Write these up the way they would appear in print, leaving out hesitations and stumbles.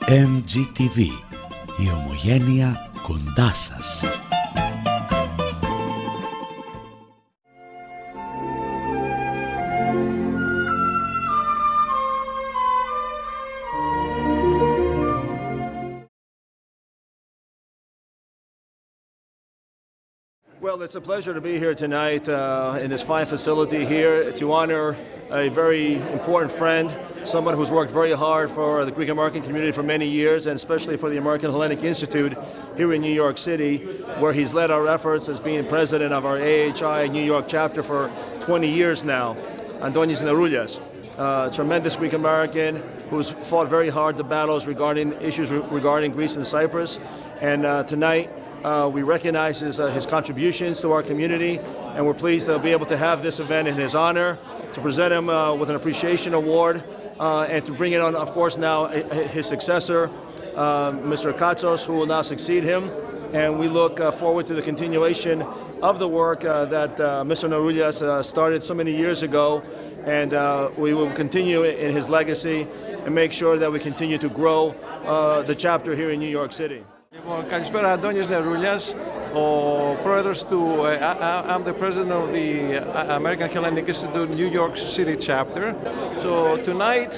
MGTV, η ομογένεια κοντά σας. Well, it's a pleasure to be here tonight in this fine facility here to honor a very important friend, someone who's worked very hard for the Greek American community for many years, and especially for the American Hellenic Institute here in New York City, where he's led our efforts as being president of our AHI New York chapter for 20 years now. Andonios Neroulis, a tremendous Greek American who's fought very hard the battles regarding issues regarding Greece and Cyprus, and tonight we recognize his contributions to our community, and we're pleased to be able to have this event in his honor, to present him with an appreciation award, and to bring in on, of course, now his successor, Mr. Katsos, who will now succeed him. And we look forward to the continuation of the work that Mr. Neroulis started so many years ago, and we will continue in his legacy and make sure that we continue to grow the chapter here in New York City. Καλησπέρα, Andonios Neroulis, ο πρόεδρος του, I'm the president of the American Hellenic Institute New York City chapter. So tonight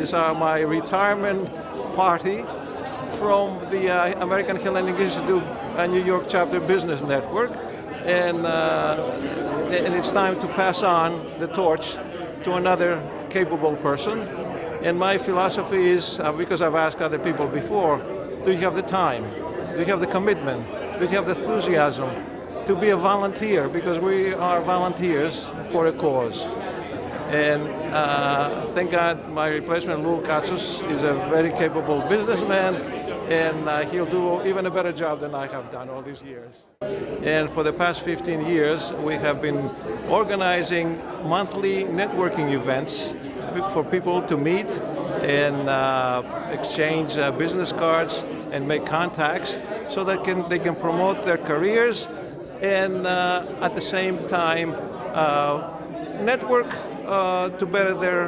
is my retirement party from the American Hellenic Institute New York chapter business network, and it's time to pass on the torch to another capable person. And my philosophy is, because I've asked other people before, do you have the time? Do you have the commitment? Do you have the enthusiasm to be a volunteer? Because we are volunteers for a cause. And thank God my replacement, Lou Katsos, is a very capable businessman, and he'll do even a better job than I have done all these years. And for the past 15 years, we have been organizing monthly networking events for people to meet and exchange business cards and make contacts so that they can promote their careers and at the same time network to better their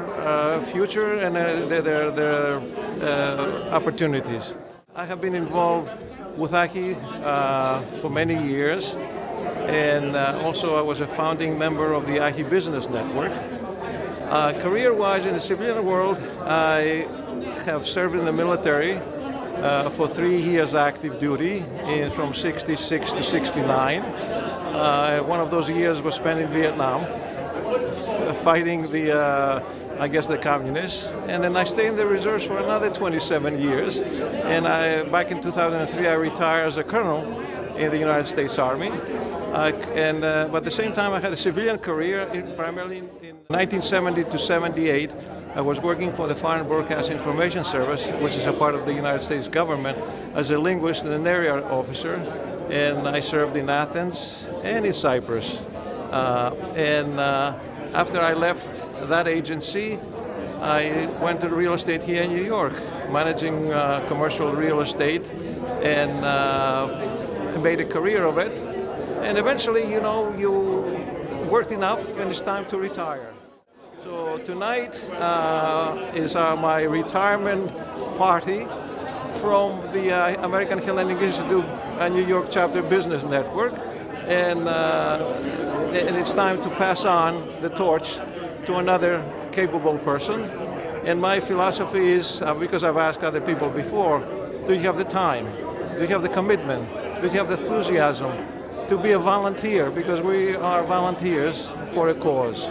future and their opportunities. I have been involved with AHI for many years, and also I was a founding member of the AHI Business Network. Career-wise in the civilian world, I have served in the military for 3 years active duty from 66 to 69. One of those years was spent in Vietnam fighting the communists. And then I stayed in the reserves for another 27 years. And back in 2003, I retired as a colonel in the United States Army. But at the same time, I had a civilian career, primarily in 1970 to 78. I was working for the Foreign Broadcast Information Service, which is a part of the United States government, as a linguist and an area officer. And I served in Athens and in Cyprus. After I left that agency, I went to real estate here in New York, managing commercial real estate, and made a career of it. And eventually, you worked enough and it's time to retire. So tonight is my retirement party from the American Hellenic Institute New York chapter business network. And it's time to pass on the torch to another capable person. And my philosophy is, because I've asked other people before, do you have the time? Do you have the commitment? Do you have the enthusiasm to be a volunteer? Because we are volunteers for a cause.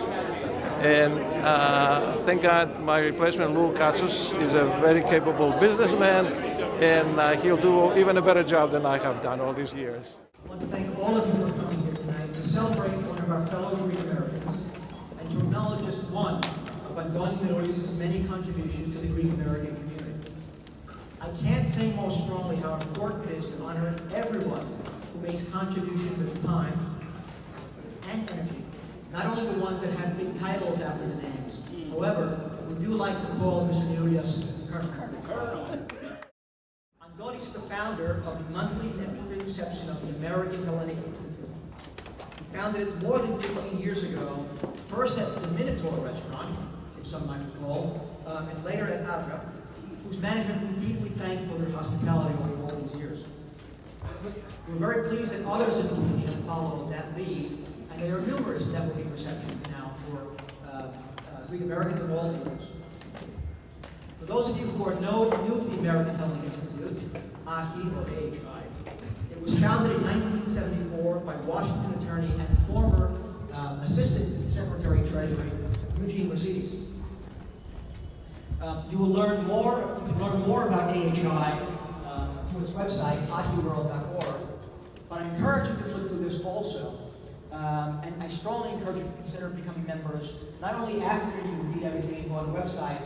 And thank God my replacement, Lou Katsos, is a very capable businessman, and he'll do even a better job than I have done all these years. I want to thank all of you for coming here tonight to celebrate one of our fellow Greek Americans and to acknowledge just one of Andonios Neroulis' many contributions to the Greek American community. I can't say more strongly how important it is to honor everyone who makes contributions of time and energy, not only the ones that have big titles after the names. However, we do like to call Mr. Neroulis Colonel. Andonios is the founder of the monthly networking section of the American Hellenic Institute. He founded it more than 15 years ago, first at the Minotaur restaurant, if some might recall, and later at Avra. whose management we deeply thank for their hospitality over all these years. We're very pleased that others in the community have followed that lead, and there are numerous networking receptions now for Greek Americans of all ages. For those of you who are new to the American Hellenic Institute, AHI or AHI, it was founded in 1974 by Washington attorney and former Assistant Secretary of Treasury, Eugene Mercedes. You can learn more about AHI through its website, ahiworld.org. But I encourage you to flip through this also. And I strongly encourage you to consider becoming members, not only after you read everything on the website,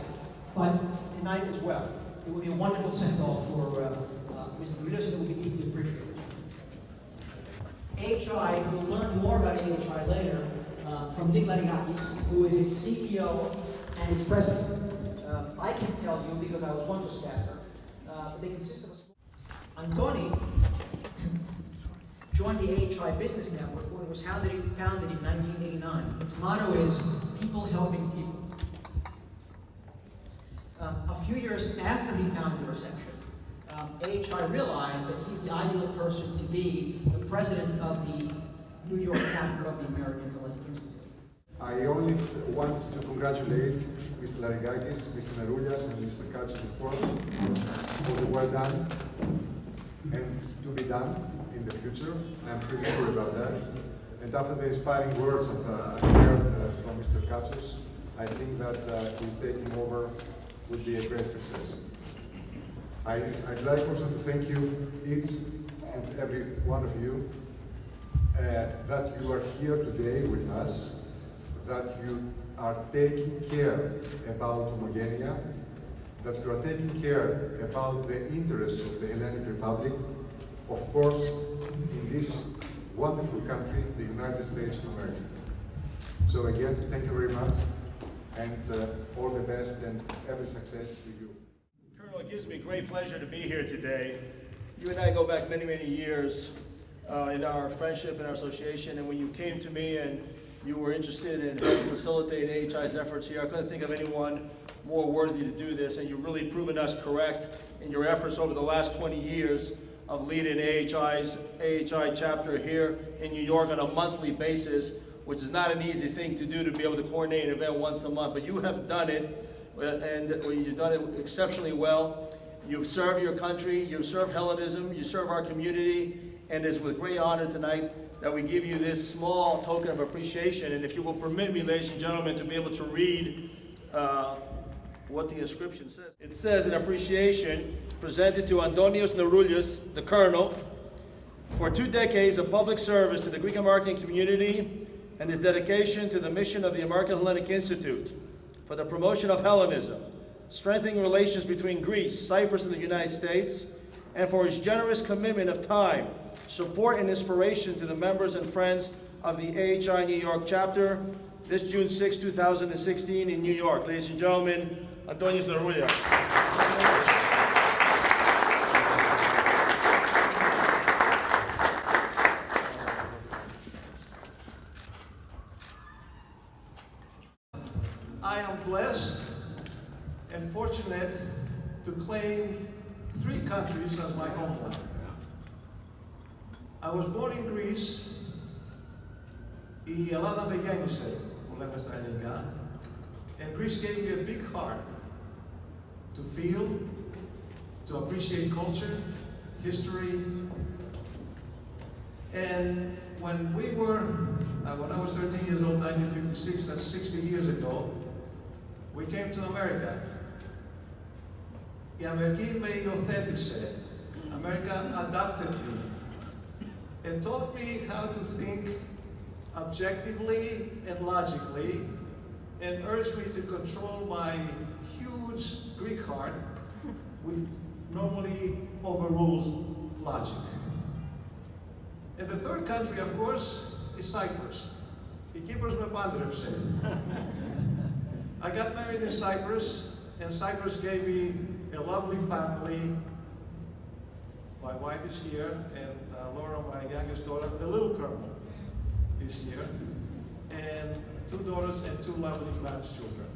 but tonight as well. It would be a wonderful send-off for Mr. Neroulis, and it would be deeply appreciated. AHI, we'll learn more about AHI later from Nick Lariakis, who is its CEO and its president. I can tell you because I was once a staffer. They consist of a small... Andoni joined the AHI Business Network when it was founded in 1989. Its motto is people helping people. A few years after he founded the reception, AHI realized that he's the ideal person to be the president of the New York chapter of the American Hellenic Institute. I only want to congratulate Mr. Lariakis, Mr. Neroulis, and Mr. Katsas, of course, for the well done and to be done in the future. I'm pretty sure about that. And after the inspiring words that I heard from Mr. Katsas, I think that his taking over would be a great success. I'd like also to thank you, each and every one of you, that you are here today with us, that you are taking care about Homogenia, that you are taking care about the interests of the Hellenic Republic, of course, in this wonderful country, the United States of America. So again, thank you very much, and all the best and every success to you. Colonel, it gives me great pleasure to be here today. You and I go back many, many years in our friendship and our association, and when you came to me and you were interested in helping facilitate AHI's efforts here, I couldn't think of anyone more worthy to do this, and you've really proven us correct in your efforts over the last 20 years of leading AHI's AHI chapter here in New York on a monthly basis, which is not an easy thing to do, to be able to coordinate an event once a month, but you have done it, and you've done it exceptionally well. You've served your country, you've served Hellenism, you serve our community, and it's with great honor tonight that we give you this small token of appreciation. And if you will permit me, ladies and gentlemen, to be able to read what the inscription says. It says, in appreciation, presented to Andonios Neroulis, the Colonel, for 2 decades of public service to the Greek American community and his dedication to the mission of the American Hellenic Institute for the promotion of Hellenism, strengthening relations between Greece, Cyprus, and the United States, and for his generous commitment of time, support, and inspiration to the members and friends of the AHI New York chapter this June 6, 2016 in New York. Ladies and gentlemen, Andonios Neroulis. I am blessed and fortunate to claim 3 countries as my homeland. I was born in Greece. Η Ελλάδα με γέννησε, που λέμε στα ελληνικά. And Greece gave me a big heart to feel, to appreciate culture, history. And when I was 13 years old, 1956, that's 60 years ago, we came to America. Η Αμερική με υιοθέτησε. America adopted me and taught me how to think objectively and logically, and urged me to control my huge Greek heart, which normally overrules logic. And the third country, of course, is Cyprus. Η Κύπρος με πάντρεψε. I got married in Cyprus, and Cyprus gave me a lovely family. My wife is here, and Laura, my youngest daughter, the little Colonel, is here, and 2 daughters and 2 lovely grandchildren.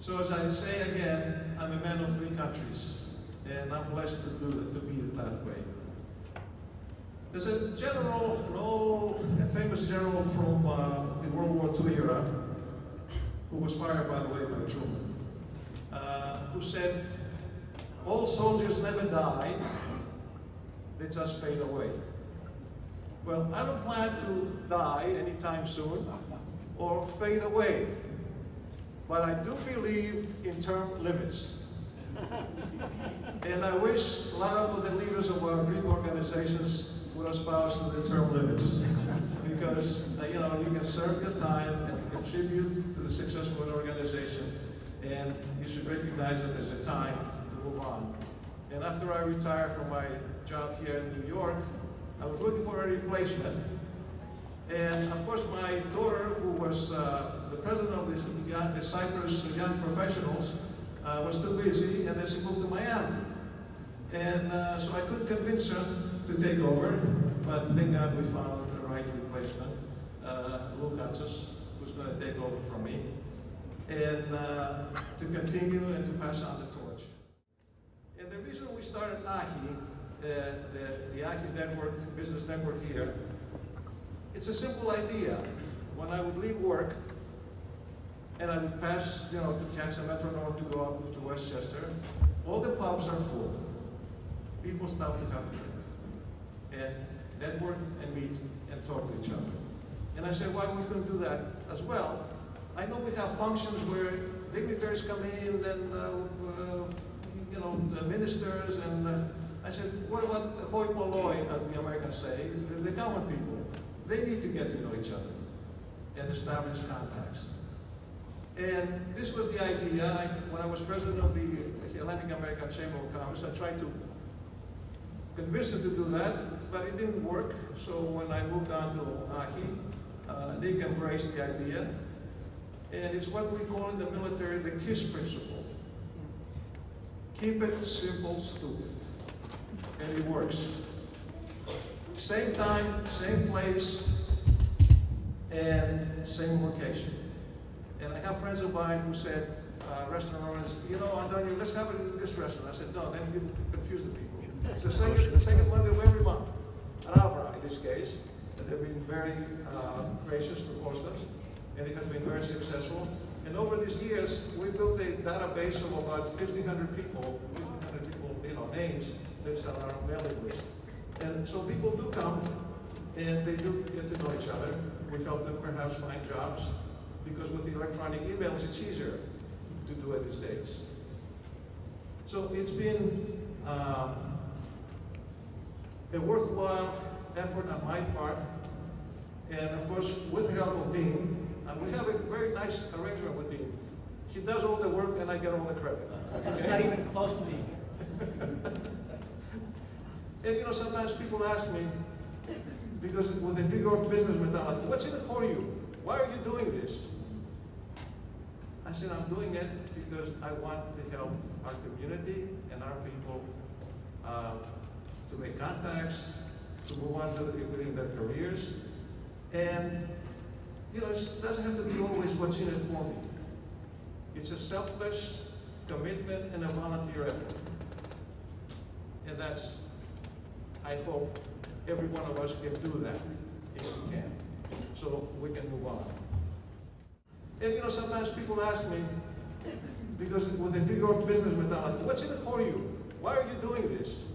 So as I say again, I'm a man of three countries, and I'm blessed to be that way. There's a general, a famous general from the World War II era, who was fired, by the way, by Truman, who said, all soldiers never die, they just fade away. Well, I don't plan to die anytime soon or fade away, but I do believe in term limits. And I wish a lot of the leaders of our Greek organizations would espouse to the term limits, because you know, you can serve your time and contribute to the success of an organization, and you should recognize that there's a time to move on. And after I retired from my job here in New York, I was looking for a replacement. And of course, my daughter, who was the president of the Cyprus Young Professionals, was too busy, and then she moved to Miami. And so I couldn't convince her to take over, but thank God we found the right replacement, Lou Katsas, who's going to take over from me, and to continue and to pass on the torch. And the reason we started AHI, the AHI network, business network here, it's a simple idea. When I would leave work, and I would pass, you know, to catch the Metro North to go up to Westchester, all the pubs are full. People stop to have a drink, and network and meet and talk to each other. And I said, why we couldn't do that as well? I know we have functions where dignitaries come in and, you know, the ministers, and I said, what about the hoi polloi, as the Americans say, the common people? They need to get to know each other and establish contacts. And this was the idea. When I was president of the Hellenic American Chamber of Commerce, I tried to convince them to do that, but it didn't work. So when I moved on to AHI, they embraced the idea. And it's what we call in the military the KISS principle. Keep it simple, stupid. And it works. Same time, same place, and same location. And I have friends of mine who said, restaurant owners, you know, Andonios, let's have it in this restaurant. I said, no, then you confuse the people. It's the second Monday of every month. At Abra, in this case, and they've been very gracious to host us, and it has been very successful. And over these years, we built a database of about 1,500 people, you know, names that's on our mailing list. And so people do come, and they do get to know each other. We help them perhaps find jobs, because with the electronic emails, it's easier to do it these days. So it's been a worthwhile effort on my part, and of course, with the help of Dean, and we have a very nice arrangement with Dean. He does all the work, and I get all the credit. That's not even close to me. And you know, sometimes people ask me, because with a big old business mentality, what's in it for you? Why are you doing this? I said, I'm doing it because I want to help our community and our people to make contacts, to move on to within their careers. And you know, it doesn't have to be always what's in it for me. It's a selfless commitment and a volunteer effort. And that's, I hope, every one of us can do that if we can, so we can move on. And you know, sometimes people ask me, because with a big old business mentality, what's in it for you? Why are you doing this?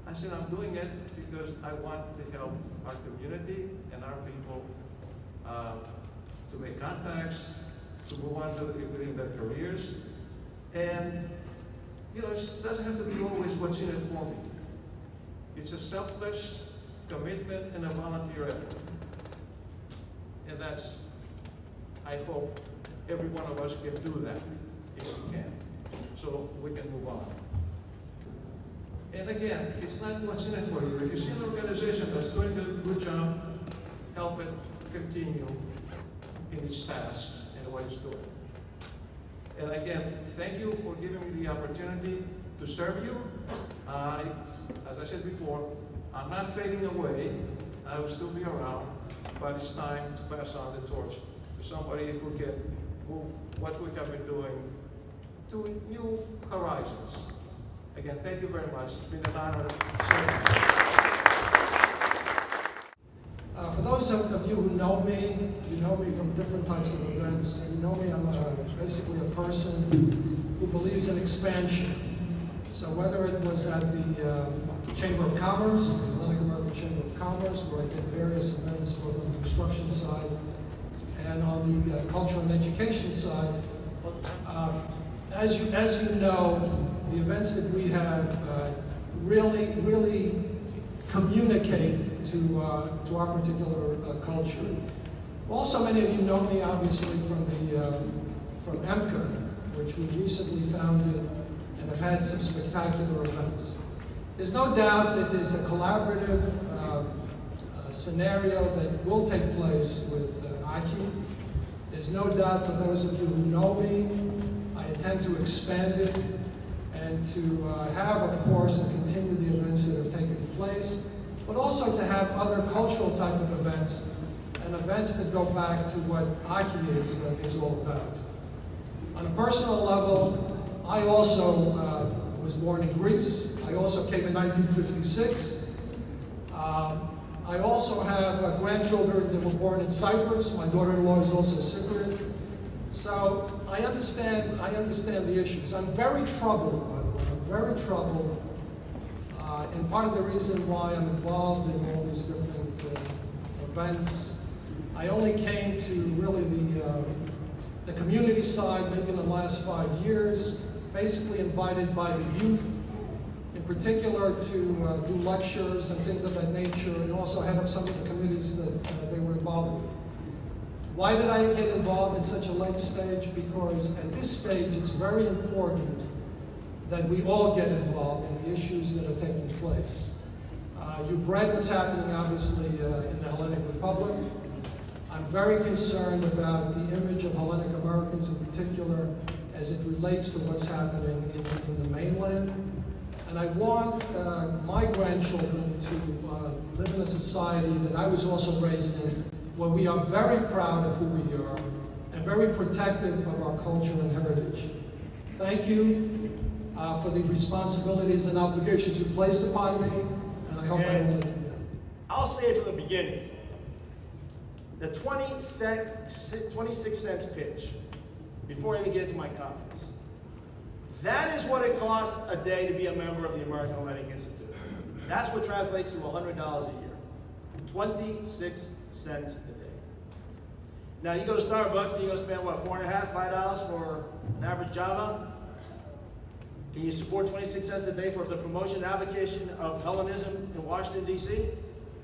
I said, I'm doing it because I want to help our community and our people to make contacts, to move on to within their careers. And you know, it doesn't have to be always what's in it for me. It's a selfless commitment and a volunteer effort. And that's, I hope, every one of us can do that if we can, so we can move on. And again, it's not what's in it for you. If you see an organization that's doing a good job, help it continue in its tasks and what it's doing. And again, thank you for giving me the opportunity to serve you. As I said before, I'm not fading away. I will still be around, but it's time to pass on the torch to somebody who can move what we have been doing to new horizons. Again, thank you very much. It's been an honor to serve you. For those of you who know me, you know me from different types of events. You know me, I'm basically a person who believes in expansion. So whether it was at the Chamber of Commerce, the Hellenic American Chamber of Commerce, where I did various events both on the construction side and on the culture and education side, as you know, the events that we have really communicate to our particular culture. Also, many of you know me obviously from EMCA, which we recently founded and have had some spectacular events. There's no doubt that there's a collaborative scenario that will take place with AHI. There's no doubt for those of you who know me, I intend to expand it and to have, of course, and continue the events that have taken place, but also to have other cultural type of events and events that go back to what AHI is all about. On a personal level, I also was born in Greece. I also came in 1956. I also have grandchildren that were born in Cyprus. My daughter-in-law is also Cypriot. So I understand the issues. I'm very troubled, by the way. I'm very troubled. And part of the reason why I'm involved in all these different events, I only came to really the community side maybe in the last 5 years, basically invited by the youth, in particular to do lectures and things of that nature, and also head up some of the committees that they were involved with. Why did I get involved at such a late stage? Because at this stage it's very important that we all get involved in the issues that are taking place. You've read what's happening obviously in the Hellenic Republic. I'm very concerned about the image of Hellenic Americans in particular as it relates to what's happening in the mainland. And I want my grandchildren to live in a society that I was also raised in, where we are very proud of who we are and very protective of our culture and heritage. Thank you for the responsibilities and obligations you placed upon me, and I hope I will let you down. I'll say from the beginning, the 26 cents pitch, before I even get into my comments, that is what it costs a day to be a member of the American Hellenic Institute. That's what translates to $100 a year. 26 cents a day. Now you go to Starbucks and you're going to spend what, $4.50, $5 for an average Java? Can you support 26 cents a day for the promotion and advocacy of Hellenism in Washington, D.C.?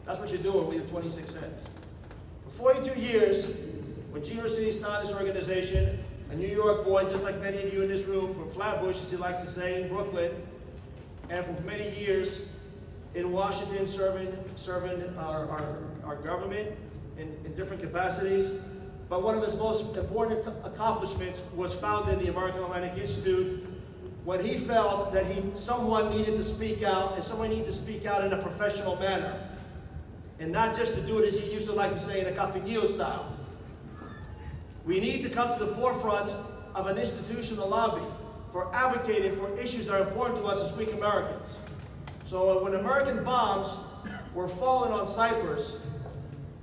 That's what you're doing with your 26 cents. For 42 years, when Gino City started this organization, a New York boy, just like many of you in this room, from Flatbush, as he likes to say, in Brooklyn, and for many years in Washington, serving our government in different capacities. But one of his most important accomplishments was founding the American Hellenic Institute when he felt that someone needed to speak out, and someone needed to speak out in a professional manner. And not just to do it, as he used to like to say, in a Cafinillo style. We need to come to the forefront of an institutional lobby for advocating for issues that are important to us as Greek Americans. So when American bombs were falling on Cyprus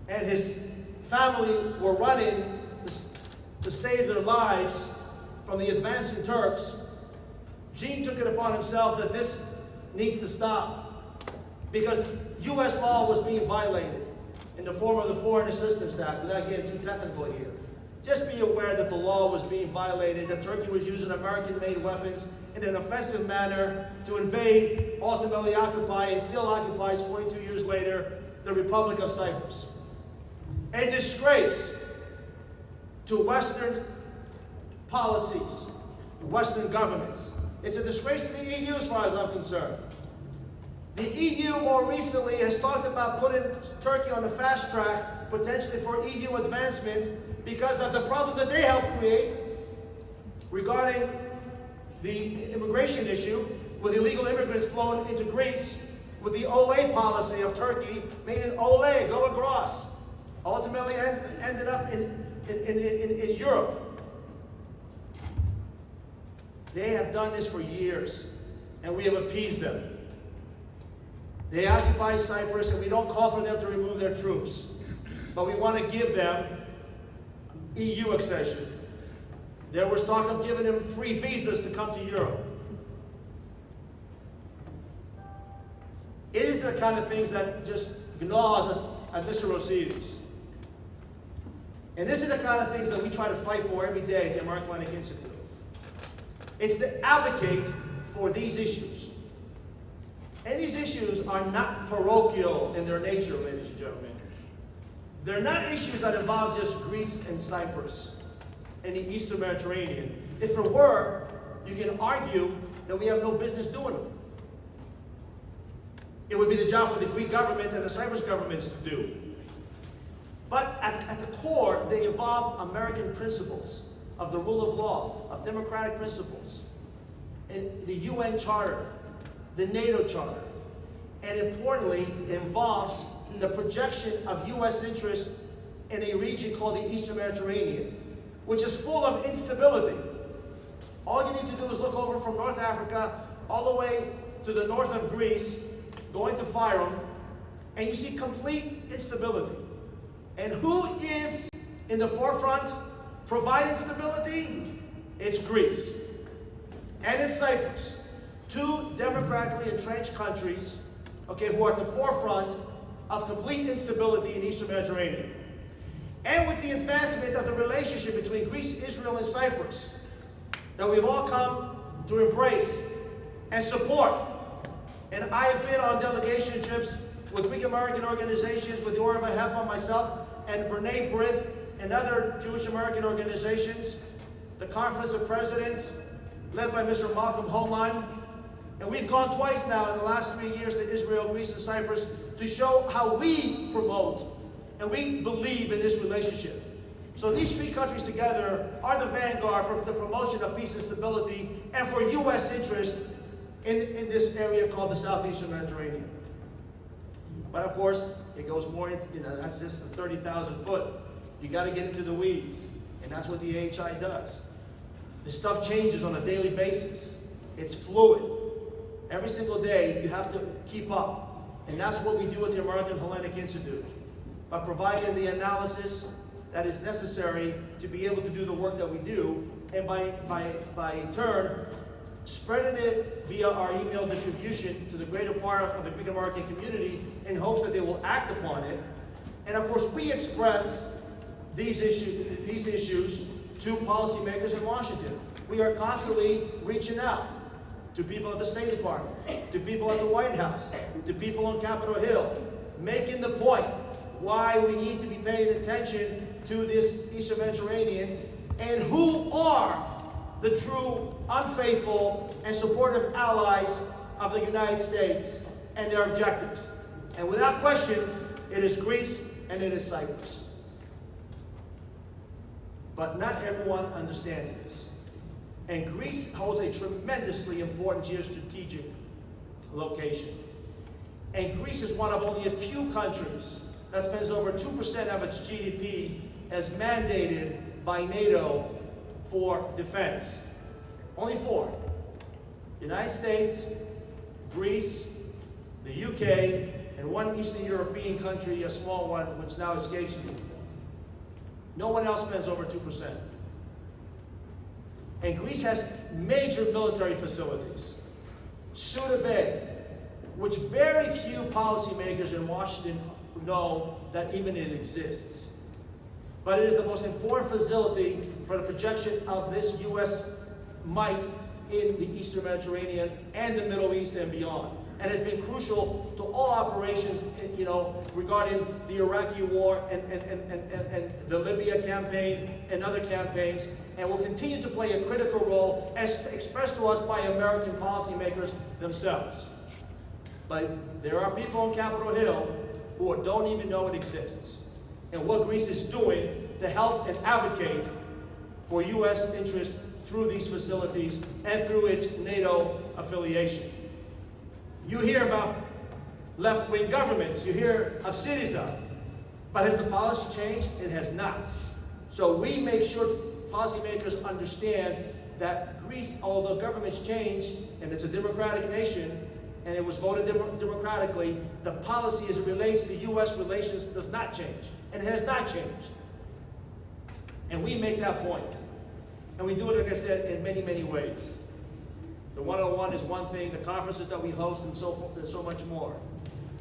and his family were running to save their lives from the advancing Turks, Gene took it upon himself that this needs to stop because U.S. law was being violated in the form of the Foreign Assistance Act, without getting too technical here. Just be aware that the law was being violated, that Turkey was using American-made weapons in an offensive manner to invade, ultimately occupy, and still occupies 42 years later, the Republic of Cyprus. A disgrace to Western policies, Western governments. It's a disgrace to the EU as far as I'm concerned. The EU more recently has talked about putting Turkey on the fast track, potentially for EU advancement, because of the problem that they helped create regarding the immigration issue, with illegal immigrants flowing into Greece, with the Olay policy of Turkey, meaning Olay, go across, ultimately ended up in Europe. They have done this for years, and we have appeased them. They occupy Cyprus, and we don't call for them to remove their troops, but we want to give them EU accession. There was talk of giving them free visas to come to Europe. It is the kind of things that just gnaws at Mr. Rosides. And this is the kind of things that we try to fight for every day at the American Hellenic Institute. It's to advocate for these issues. And these issues are not parochial in their nature, ladies and gentlemen. They're not issues that involve just Greece and Cyprus and the Eastern Mediterranean. If it were, you can argue that we have no business doing them. It would be the job for the Greek government and the Cyprus governments to do. But at the core, they involve American principles of the rule of law, of democratic principles, and the UN Charter, the NATO Charter, and importantly, it involves the projection of U.S. interest in a region called the Eastern Mediterranean, which is full of instability. All you need to do is look over from North Africa all the way to the north of Greece, going to Fyrom, and you see complete instability. And who is in the forefront providing stability? It's Greece. And it's Cyprus. Two democratically entrenched countries, okay, who are at the forefront of complete instability in the Eastern Mediterranean. And with the advancement of the relationship between Greece, Israel, and Cyprus, that we've all come to embrace and support. And I have been on delegation trips with Greek American organizations, with the Order of HEPA, myself, and B'nai B'rith, and other Jewish American organizations, the Conference of Presidents, led by Mr. Malcolm Homan. And we've gone twice now in the last 3 years to Israel, Greece, and Cyprus to show how we promote and we believe in this relationship. So these three countries together are the vanguard for the promotion of peace and stability and for U.S. interest in this area called the Southeastern Mediterranean. But of course, it goes more into, that's just the 30,000 foot. You got to get into the weeds, and that's what the AHI does. This stuff changes on a daily basis. It's fluid. Every single day, you have to keep up. And that's what we do at the American Hellenic Institute, by providing the analysis that is necessary to be able to do the work that we do, and by turn, spreading it via our email distribution to the greater part of the Greek American community in hopes that they will act upon it. And of course, we express these issues to policymakers in Washington. We are constantly reaching out to people at the State Department, to people at the White House, to people on Capitol Hill, making the point why we need to be paying attention to this Eastern Mediterranean and who are the true unfaithful and supportive allies of the United States and their objectives. And without question, it is Greece and it is Cyprus. But not everyone understands this. And Greece holds a tremendously important geostrategic location. And Greece is one of only a few countries that spends over 2% of its GDP as mandated by NATO for defense. Only 4. United States, Greece, the UK, and one Eastern European country, a small one, which now escapes me. No one else spends over 2%. And Greece has major military facilities. Suda Bay, which very few policymakers in Washington know that even it exists. But it is the most important facility for the projection of this U.S. might in the Eastern Mediterranean and the Middle East and beyond. And has been crucial to all operations, regarding the Iraqi war and the Libya campaign and other campaigns, and will continue to play a critical role as expressed to us by American policymakers themselves. But there are people on Capitol Hill who don't even know it exists, and what Greece is doing to help and advocate for U.S. interest through these facilities and through its NATO affiliation. You hear about left-wing governments, you hear of Syriza, but has the policy changed? It has not. So we make sure policymakers understand that Greece, although governments changed, and it's a democratic nation, and it was voted democratically, the policy as it relates to U.S. relations does not change, and it has not changed. And we make that point. And we do it, like I said, in many, many ways. The one-on-one is one thing, the conferences that we host, and so much more.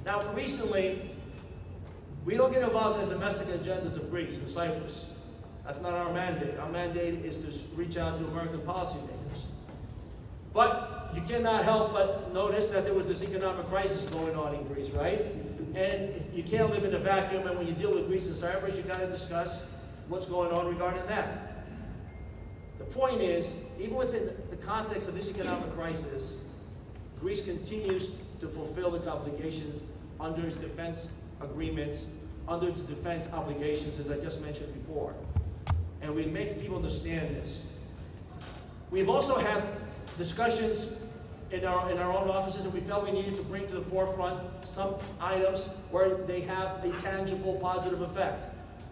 Now, recently, we don't get involved in the domestic agendas of Greece and Cyprus. That's not our mandate. Our mandate is to reach out to American policymakers. But you cannot help but notice that there was this economic crisis going on in Greece, right? And you can't live in a vacuum, and when you deal with Greece and Cyprus, you got to discuss what's going on regarding that. The point is, even within the context of this economic crisis, Greece continues to fulfill its obligations under its defense agreements, under its defense obligations, as I just mentioned before. And we make people understand this. We've also had discussions in our own offices, and we felt we needed to bring to the forefront some items where they have a tangible positive effect.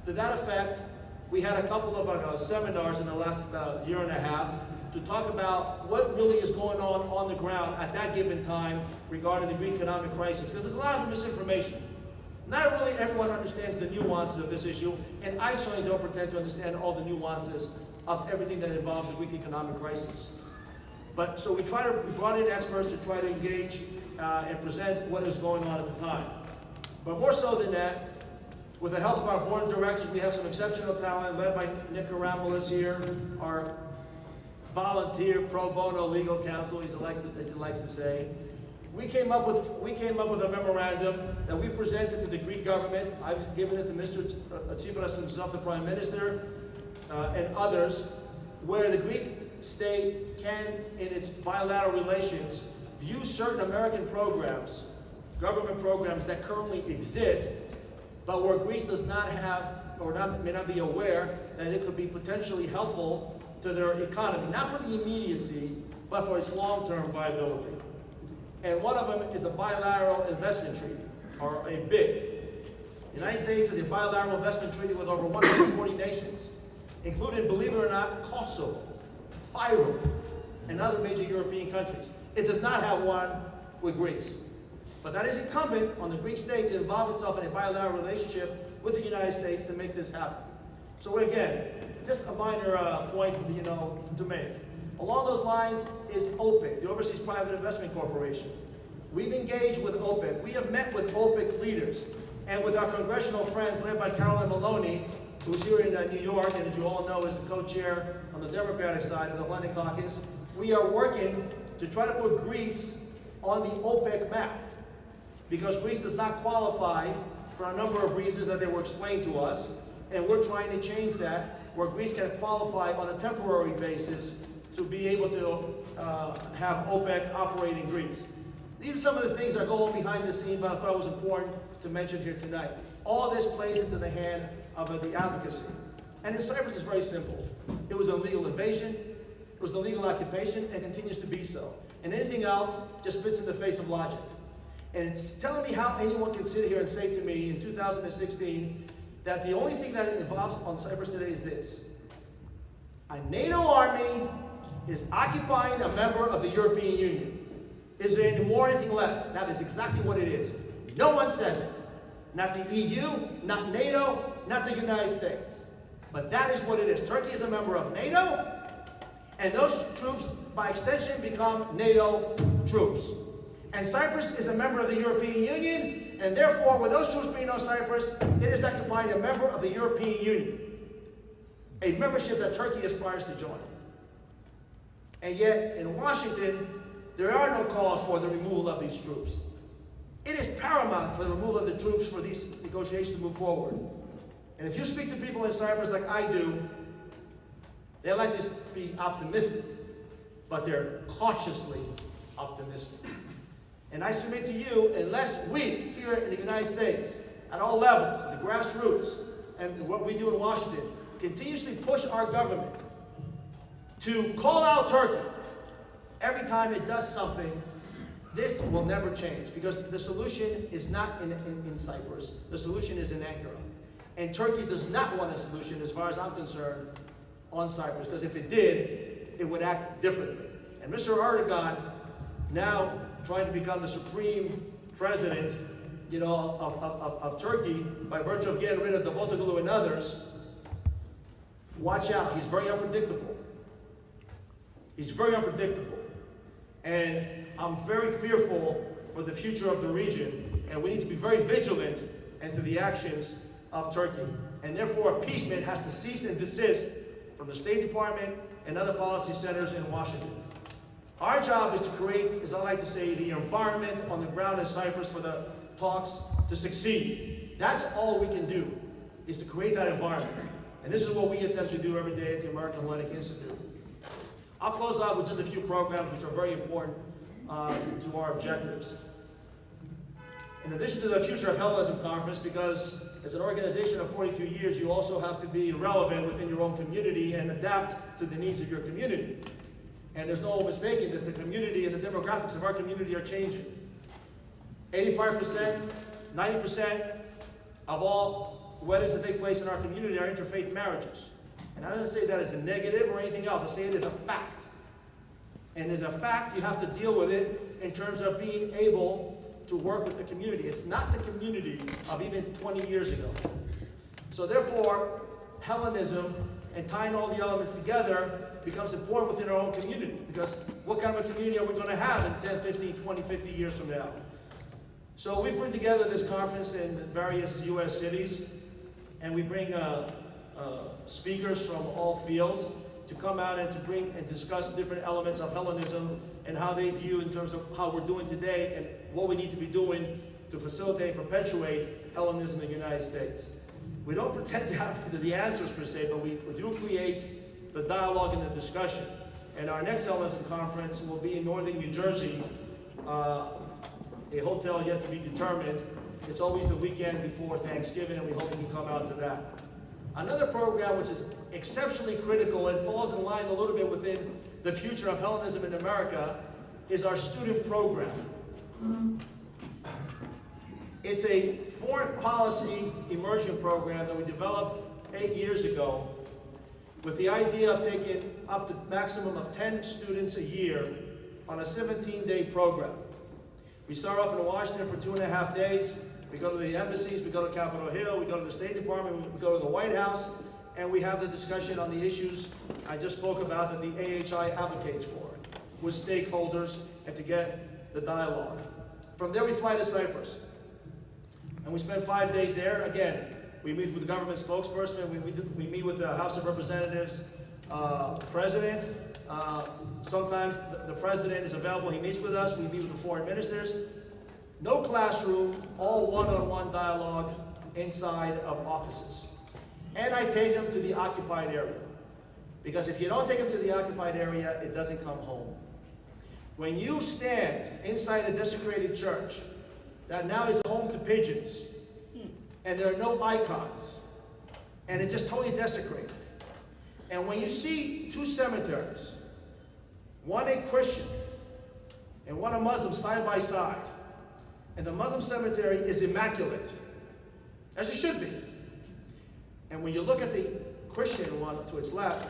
To that effect, we had a couple of seminars in the last year and a half to talk about what really is going on the ground at that given time regarding the Greek economic crisis, because there's a lot of misinformation. Not really everyone understands the nuances of this issue, and I certainly don't pretend to understand all the nuances of everything that involves the Greek economic crisis. But so we brought in experts to try to engage and present what is going on at the time. But more so than that, with the help of our board of directors, we have some exceptional talent led by Nick Karamelis here, our volunteer pro bono legal counsel, as he likes to say. We came up with a memorandum that we presented to the Greek government. I've given it to Mr. Tsipras himself, the Prime Minister, and others, where the Greek state can, in its bilateral relations, view certain American programs, government programs that currently exist, but where Greece does not have, or may not be aware, that it could be potentially helpful to their economy, not for the immediacy, but for its long-term viability. And one of them is a bilateral investment treaty, or a BID. The United States has a bilateral investment treaty with over 140 nations, including, believe it or not, Kosovo, Fyrom, and other major European countries. It does not have one with Greece. But that is incumbent on the Greek state to involve itself in a bilateral relationship with the United States to make this happen. So again, just a minor point, to make. Along those lines is OPIC, the Overseas Private Investment Corporation. We've engaged with OPIC. We have met with OPIC leaders and with our congressional friends led by Carolyn Maloney, who's here in New York, and as you all know is the co-chair on the Democratic side of the Hellenic Caucus. We are working to try to put Greece on the OPIC map, because Greece does not qualify for a number of reasons that they were explained to us, and we're trying to change that, where Greece can qualify on a temporary basis to be able to have OPEC operate in Greece. These are some of the things that are going behind the scenes, but I thought it was important to mention here tonight. All this plays into the hand of the advocacy. And in Cyprus, it's very simple. It was a legal invasion, it was a legal occupation, and continues to be so. And anything else just spits in the face of logic. And it's telling me how anyone can sit here and say to me in 2016 that the only thing that involves on Cyprus today is this: a NATO army is occupying a member of the European Union. Is there any more or anything less? That is exactly what it is. No one says it. Not the EU, not NATO, not the United States. But that is what it is. Turkey is a member of NATO, and those troops, by extension, become NATO troops. And Cyprus is a member of the European Union, and therefore, with those troops being on Cyprus, it is occupying a member of the European Union, a membership that Turkey aspires to join. And yet, in Washington, there are no calls for the removal of these troops. It is paramount for the removal of the troops for these negotiations to move forward. And if you speak to people in Cyprus like I do, they like to be optimistic, but they're cautiously optimistic. And I submit to you, unless we here in the United States, at all levels, the grassroots, and what we do in Washington, continuously push our government to call out Turkey every time it does something, this will never change, because the solution is not in Cyprus. The solution is in Ankara. And Turkey does not want a solution, as far as I'm concerned, on Cyprus, because if it did, it would act differently. And Mr. Erdogan, now trying to become the supreme president, of Turkey, by virtue of getting rid of Davutoglu and others, watch out, he's very unpredictable. He's very unpredictable. And I'm very fearful for the future of the region, and we need to be very vigilant into the actions of Turkey. And therefore, appeasement has to cease and desist from the State Department and other policy centers in Washington. Our job is to create, as I like to say, the environment on the ground in Cyprus for the talks to succeed. That's all we can do, is to create that environment. And this is what we attempt to do every day at the American Hellenic Institute. I'll close out with just a few programs which are very important to our objectives. In addition to the Future of Hellenism Conference, because as an organization of 42 years, you also have to be relevant within your own community and adapt to the needs of your community. And there's no mistaking that the community and the demographics of our community are changing. 85%, 90% of all weddings that take place in our community are interfaith marriages. And I don't say that as a negative or anything else. I say it as a fact. And as a fact, you have to deal with it in terms of being able to work with the community. It's not the community of even 20 years ago. So therefore, Hellenism and tying all the elements together becomes important within our own community. Because what kind of a community are we going to have in 10, 15, 20, 50 years from now? So we bring together this conference in various U.S. cities, and we bring speakers from all fields to come out and to bring and discuss different elements of Hellenism and how they view in terms of how we're doing today and what we need to be doing to facilitate and perpetuate Hellenism in the United States. We don't pretend to have the answers per se, but we do create the dialogue and the discussion. And our next Hellenism conference will be in northern New Jersey, a hotel yet to be determined. It's always the weekend before Thanksgiving, and we hope you can come out to that. Another program which is exceptionally critical and falls in line a little bit within the future of Hellenism in America is our student program. It's a foreign policy immersion program that we developed 8 years ago with the idea of taking up to maximum of 10 students a year on a 17-day program. We start off in Washington for 2.5 days. We go to the embassies, we go to Capitol Hill, we go to the State Department, we go to the White House, and we have the discussion on the issues I just spoke about that the AHI advocates for, with stakeholders and to get the dialogue. From there we fly to Cyprus. And we spend 5 days there. Again, we meet with the government spokesperson, we meet with the House of Representatives president. Sometimes the president is available, he meets with us, we meet with the foreign ministers. No classroom, all one-on-one dialogue inside of offices. And I take them to the occupied area. Because if you don't take them to the occupied area, it doesn't come home. When you stand inside a desecrated church that now is home to pigeons, and there are no icons, and it's just totally desecrated. And when you see two cemeteries, one a Christian and one a Muslim side by side, and the Muslim cemetery is immaculate, as it should be. And when you look at the Christian one to its left,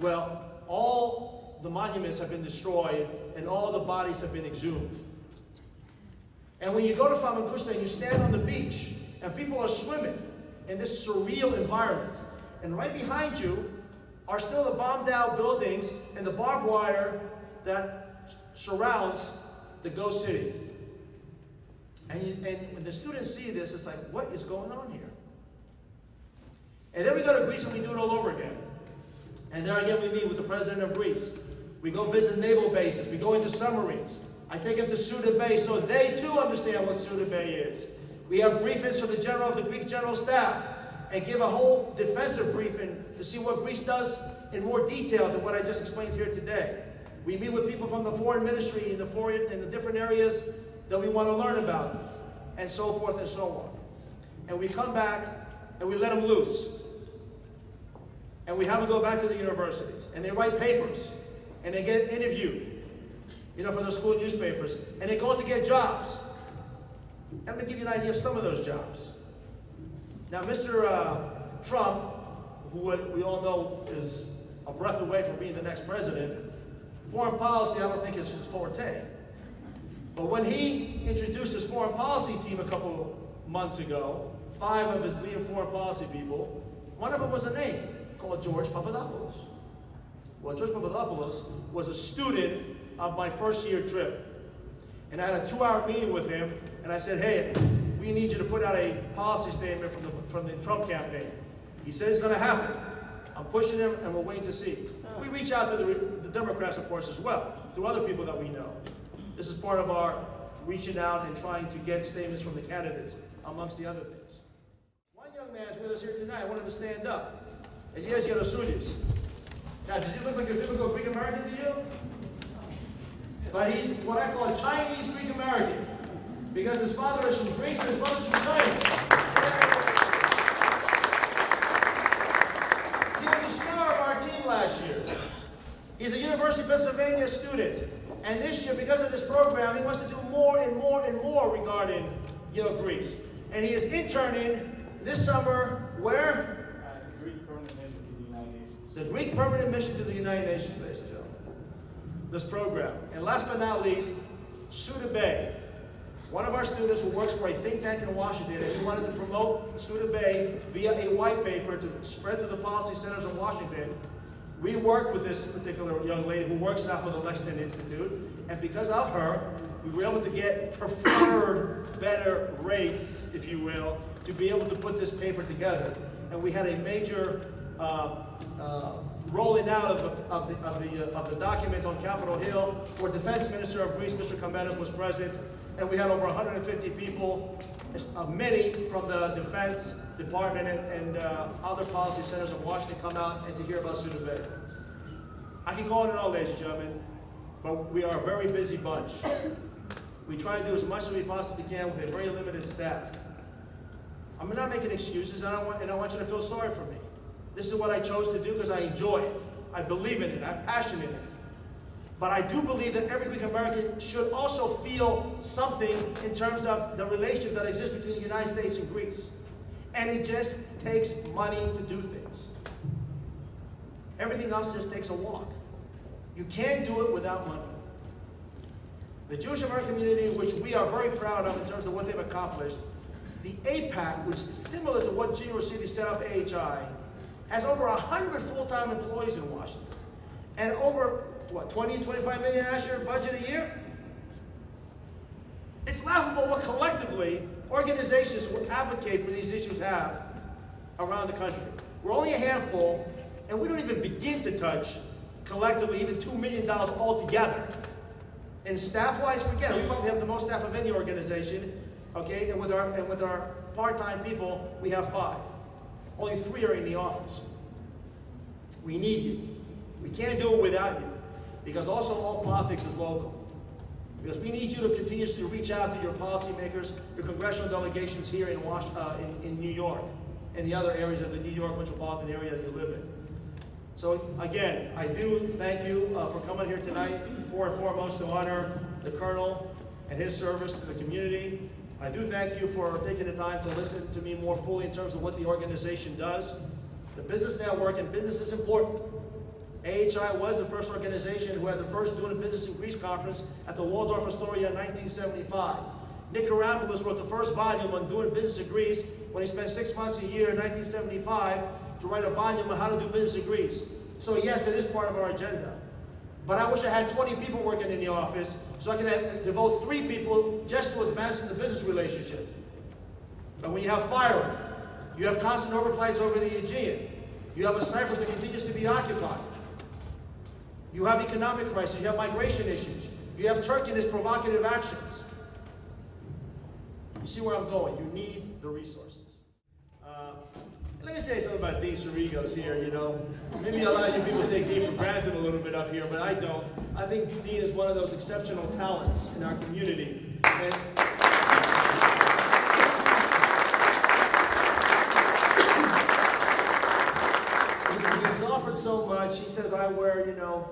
well, all the monuments have been destroyed and all the bodies have been exhumed. And when you go to Famagusta and you stand on the beach and people are swimming in this surreal environment, and right behind you are still the bombed out buildings and the barbed wire that surrounds the ghost city. And when the students see this, it's like, what is going on here? And then we go to Greece and we do it all over again. And there again we meet with the president of Greece. We go visit naval bases. We go into submarines. I take them to Suda Bay so they too understand what Suda Bay is. We have briefings from the general of the Greek General Staff and give a whole defensive briefing to see what Greece does in more detail than what I just explained here today. We meet with people from the foreign ministry in the different areas that we want to learn about, and so forth and so on. And we come back and we let them loose. And we have them go back to the universities, and they write papers, and they get interviewed, for the school newspapers, and they go out to get jobs. I'm going to give you an idea of some of those jobs. Now, Mr. Trump, who we all know is a breath away from being the next president, foreign policy I don't think is his forte. But when he introduced his foreign policy team a couple months ago, 5 of his leading foreign policy people, one of them was a name called George Papadopoulos. Well, George Papadopoulos was a student of my first year trip. And I had a 2-hour meeting with him, and I said, hey, we need you to put out a policy statement from the Trump campaign. He said it's going to happen. I'm pushing him, and we're waiting to see. We reach out to the Democrats, of course, as well, to other people that we know. This is part of our reaching out and trying to get statements from the candidates, amongst the other things. One young man is with us here tonight. I want him to stand up. Andonios Neroulis. Now, does he look like a typical Greek American to you? But he's what I call Chinese Greek American, because his father is from Greece and his mother is from China. He was a star of our team last year. He's a University of Pennsylvania student, and this year, because of this program, he wants to do more and more and more regarding Greece. And he is interning this summer where? The Greek Permanent Mission to the United Nations, ladies and gentlemen. This program. And last but not least, Suda Bay, one of our students who works for a think tank in Washington, and he wanted to promote Suda Bay via a white paper to spread to the policy centers of Washington. We worked with this particular young lady who works now for the Hellenic Institute, and because of her, we were able to get preferred better rates, if you will, to be able to put this paper together. And we had a major rolling out of the document on Capitol Hill, where Defense Minister of Greece, Mr. Kamenos, was present, and we had over 150 people, many from the Defense Department and other policy centers of Washington, come out and to hear about Suda Bay. I can go on and on, ladies and gentlemen, but we are a very busy bunch. We try to do as much as we possibly can with a very limited staff. I'm not making excuses, and I want you to feel sorry for me. This is what I chose to do because I enjoy it. I believe in it. I'm passionate in it. But I do believe that every Greek American should also feel something in terms of the relationship that exists between the United States and Greece. And it just takes money to do things. Everything else just takes a walk. You can't do it without money. The Jewish American community, which we are very proud of in terms of what they've accomplished, the APAC, which is similar to what New York City set up AHI, has over 100 full-time employees in Washington. And over, what, 20, 25 million last year budget a year? It's laughable what collectively organizations who advocate for these issues have around the country. We're only a handful, and we don't even begin to touch collectively even $2 million altogether. And staff-wise, forget it. We probably have the most staff of any organization, okay? And with our part-time people, we have 5. Only 3 are in the office. We need you. We can't do it without you, because also all politics is local. Because we need you to continuously reach out to your policymakers, your congressional delegations here in New York, and the other areas of the New York metropolitan area that you live in. So again, I do thank you for coming here tonight, for and foremost to honor the Colonel and his service to the community. I do thank you for taking the time to listen to me more fully in terms of what the organization does. The business network, and business is important. AHI was the first organization who had the first Doing Business in Greece conference at the Waldorf Astoria in 1975. Nick Karamboulos wrote the first volume on doing business in Greece when he spent 6 months a year in 1975 to write a volume on how to do business in Greece. So yes, it is part of our agenda. But I wish I had 20 people working in the office so I could devote 3 people just to advancing the business relationship. But when you have firing, you have constant overflights over the Aegean, you have a Cyprus that continues to be occupied, you have economic crisis, you have migration issues, you have Turkey and its provocative actions. You see where I'm going. You need the resources. Let me say something about Dean Cerrigo's here, you know. Maybe a lot of you people take Dean for granted a little bit up here, but I don't. I think Dean is one of those exceptional talents in our community. And he's offered so much. He says I wear, you know,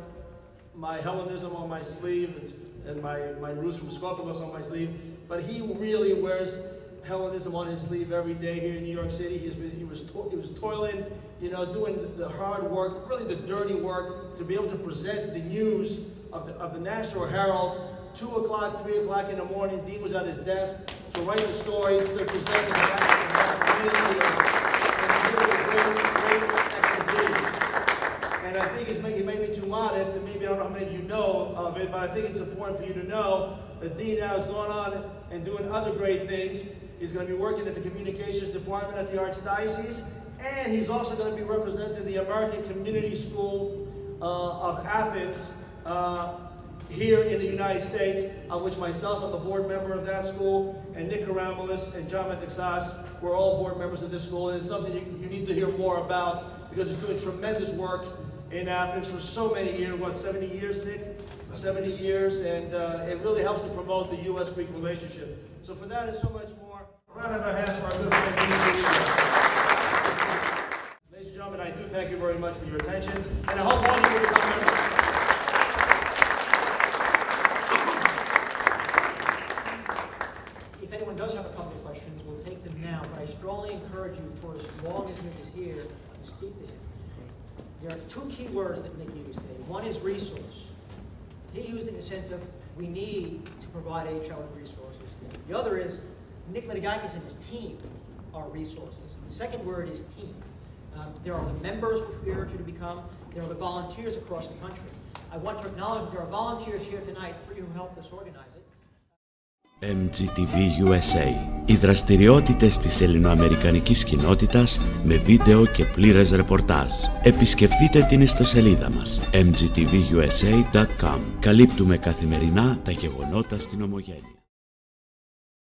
my Hellenism on my sleeve and my roots from Skopelos on my sleeve, but he really wears Hellenism on his sleeve every day here in New York City. He was toiling, you know, doing the hard work, really the dirty work, to be able to present the news of the National Herald. 2 o'clock, 3 o'clock in the morning, Dean was at his desk to write the stories, to present the community, great expertise. And I think he made me too modest, and maybe I don't know how many of you know of it, but I think it's important for you to know that Dean now has gone on and doing other great things. He's going to be working at the Communications Department at the Archdiocese, and he's also going to be representing the American Community School of Athens here in the United States, of which myself, I'm a board member of that school, and Nick Karamelis and John Metexas, we're all board members of this school, and it's something you need to hear more about, because it's doing tremendous work in Athens for so many years. What, 70 years, Nick? 70 years, and it really helps to promote the U.S.-Greek relationship. So for that and so much more, a round of applause for our good friend, ladies and gentlemen, I do thank you very much for your attention, and I hope all of you will comment. If anyone does have a couple of questions, we'll take them now, but I strongly encourage you, for as long as Nick is here, to speak to him. There are 2 key words that Nick used today. One is resource. He used it in the sense of we need to provide AHI with resources. The other is Nick Metigakis and his team are resources. The second word is team. There are the members which we urge you to become. There are the volunteers across the country. I want to acknowledge that there are volunteers here tonight, 3 who helped us organize it. MGTV USA. Οι δραστηριότητες της ελληνοαμερικανικής κοινότητας με βίντεο και πλήρες ρεπορτάζ. Επισκεφτείτε την ιστοσελίδα μας mgtvusa.com. Καλύπτουμε καθημερινά τα γεγονότα στην Ομογένεια.